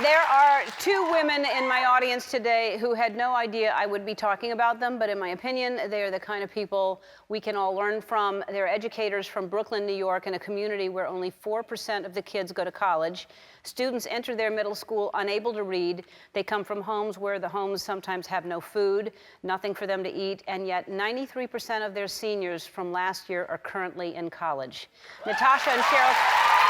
There are two women in my audience today who had no idea I would be talking about them, but in my opinion, they are the kind of people we can all learn from. They're educators from Brooklyn, New York, in a community where only 4% of the kids go to college. Students enter their middle school unable to read. They come from homes where the homes sometimes have no food, nothing for them to eat, and yet 93% of their seniors from last year are currently in college. Natasha and Cheryl,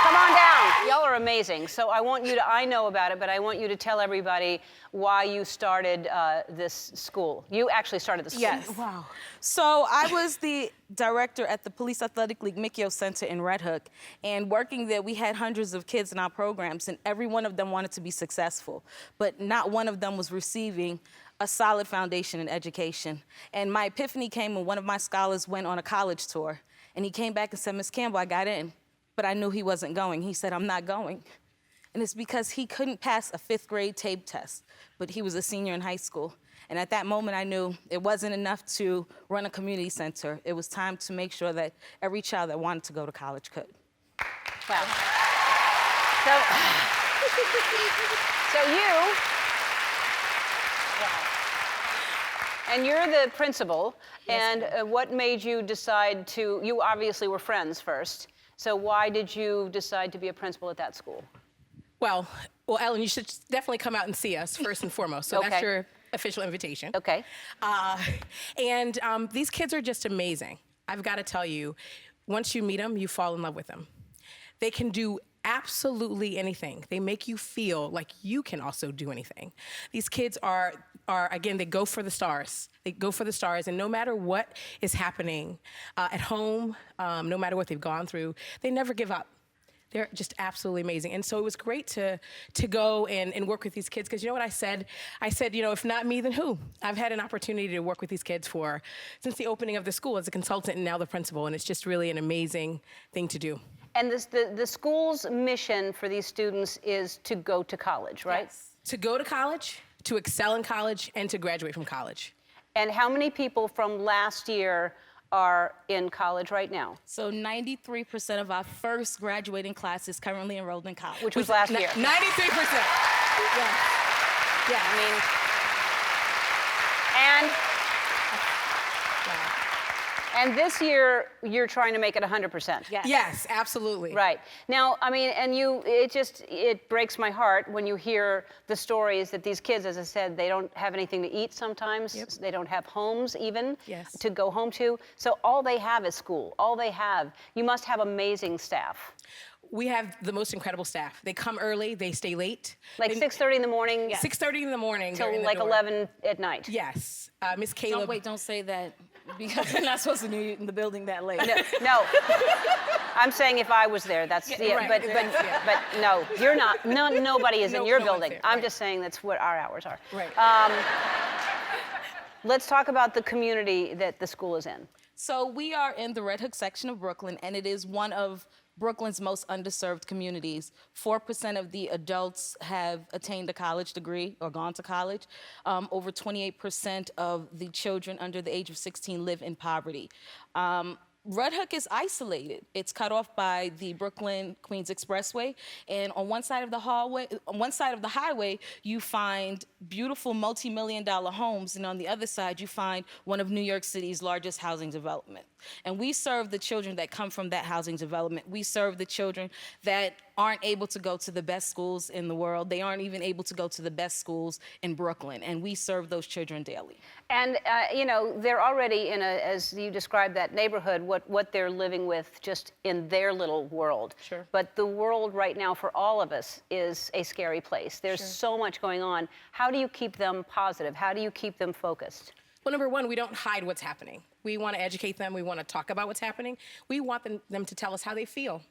come on down. Y'all are amazing. So I know about it, but I want you to tell everybody why you started this school. You actually started the school. Yes. Wow. So I was the director at the Police Athletic League Mikio Center in Red Hook, and working there, we had hundreds of kids in our programs, and every one of them wanted to be successful, but not one of them was receiving a solid foundation in education. And my epiphany came when one of my scholars went on a college tour, and he came back and said, "Miss Campbell, I got in, but I knew he wasn't going." He said, "I'm not going." And it's because he couldn't pass a 5th grade tape test, but he was a senior in high school. And at that moment, I knew it wasn't enough to run a community center. It was time to make sure that every child that wanted to go to college could. Wow. So you, and you're the principal, yes, and what made you decide to, you obviously were friends first, so why did you decide to be a principal at that school? Well, Ellen, you should definitely come out and see us first and foremost. So okay. That's your official invitation. Okay. These kids are just amazing. I've got to tell you, once you meet them, you fall in love with them. They can do absolutely anything. They make you feel like you can also do anything. These kids are again, they go for the stars. They go for the stars, and no matter what is happening at home, no matter what they've gone through, they never give up. They're just absolutely amazing. And so it was great to go and work with these kids, because you know what I said? I said, if not me, then who? I've had an opportunity to work with these kids since the opening of the school as a consultant and now the principal, and it's just really an amazing thing to do. And the school's mission for these students is to go to college, right? Yes. To go to college, to excel in college, and to graduate from college. And how many people from last year are in college right now? So 93% of our first graduating class is currently enrolled in college. Which was last year. 93%. Yeah. Yeah. And this year, you're trying to make it 100%. Yes. Yes, absolutely. Right. Now, it breaks my heart when you hear the stories that these kids, as I said, they don't have anything to eat sometimes. Yep. They don't have homes even Yes. to go home to. So all they have is school. All they have. You must have amazing staff. We have the most incredible staff. They come early, they stay late. Like 6:30 in the morning. Yeah. 6:30 in the morning. Till like 11 at night. Yes. Miss Caleb. Don't say that, because we're not supposed to be in the building that late. No. I'm saying if I was there, that's right. But no, you're not. Nobody is in your building. there, I'm right. just saying that's what our hours are. Right. Let's talk about the community that the school is in. So we are in the Red Hook section of Brooklyn, and it is one of Brooklyn's most underserved communities. 4% of the adults have attained a college degree or gone to college. Over 28% of the children under the age of 16 live in poverty. Red Hook is isolated. It's cut off by the Brooklyn-Queens Expressway, and on one side of the highway, you find beautiful multi-million-dollar homes, and on the other side, you find one of New York City's largest housing development. And we serve the children that come from that housing development. We serve the children that aren't able to go to the best schools in the world. They aren't even able to go to the best schools in Brooklyn, and we serve those children daily. And, they're already in as you described that neighborhood, what they're living with just in their little world. Sure. But the world right now for all of us is a scary place. There's so much going on. How do you keep them positive? How do you keep them focused? Well, number one, we don't hide what's happening. We want to educate them. We want to talk about what's happening. We want them to tell us how they feel.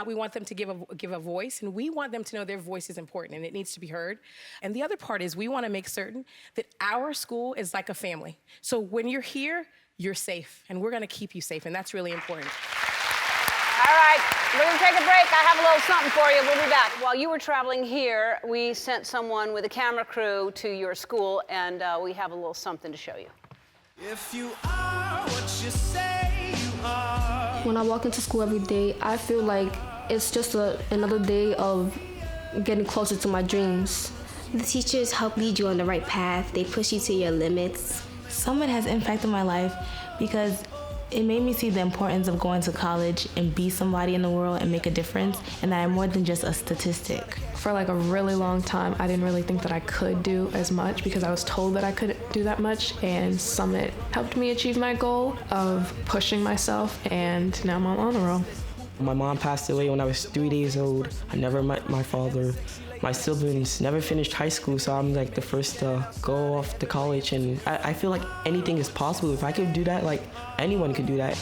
We want them to give a voice, and we want them to know their voice is important and it needs to be heard. And the other part is we want to make certain that our school is like a family. So when you're here, you're safe, and we're going to keep you safe, and that's really important. All right, we're going to take a break. I have a little something for you. We'll be back. While you were traveling here, we sent someone with a camera crew to your school, and we have a little something to show you. If you are what you say you are. When I walk into school every day, I feel like it's just another day of getting closer to my dreams. The teachers help lead you on the right path. They push you to your limits. Summit has impacted my life because it made me see the importance of going to college and be somebody in the world and make a difference, and that I'm more than just a statistic. For like a really long time, I didn't really think that I could do as much because I was told that I couldn't do that much, and Summit helped me achieve my goal of pushing myself, and now I'm on honor roll. My mom passed away when I was 3 days old. I never met my father. My siblings never finished high school, so I'm like the first to go off to college, and I feel like anything is possible. If I could do that, like anyone could do that.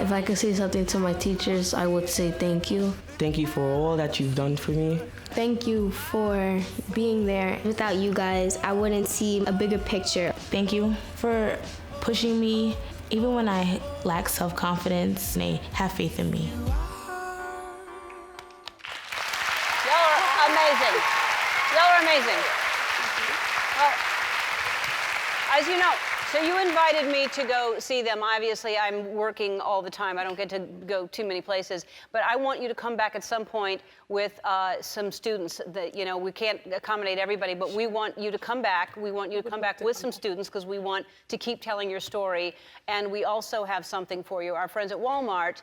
If I could say something to my teachers, I would say thank you. Thank you for all that you've done for me. Thank you for being there. Without you guys, I wouldn't see a bigger picture. Thank you for pushing me, even when I lack self-confidence, and they have faith in me. Y'all are amazing. Y'all are amazing. Well, as you know, so you invited me to go see them. Obviously, I'm working all the time. I don't get to go too many places. But I want you to come back at some point with some students that, you know, we can't accommodate everybody, but we want you to come back. We want you to come back with some students because we want to keep telling your story. And we also have something for you. Our friends at Walmart,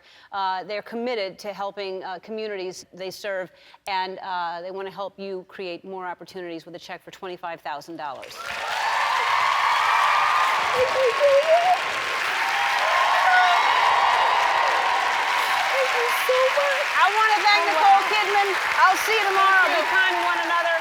they're committed to helping communities they serve, and they want to help you create more opportunities with a check for $25,000. I want to thank Nicole Kidman. I'll see you tomorrow. Be kind to one another.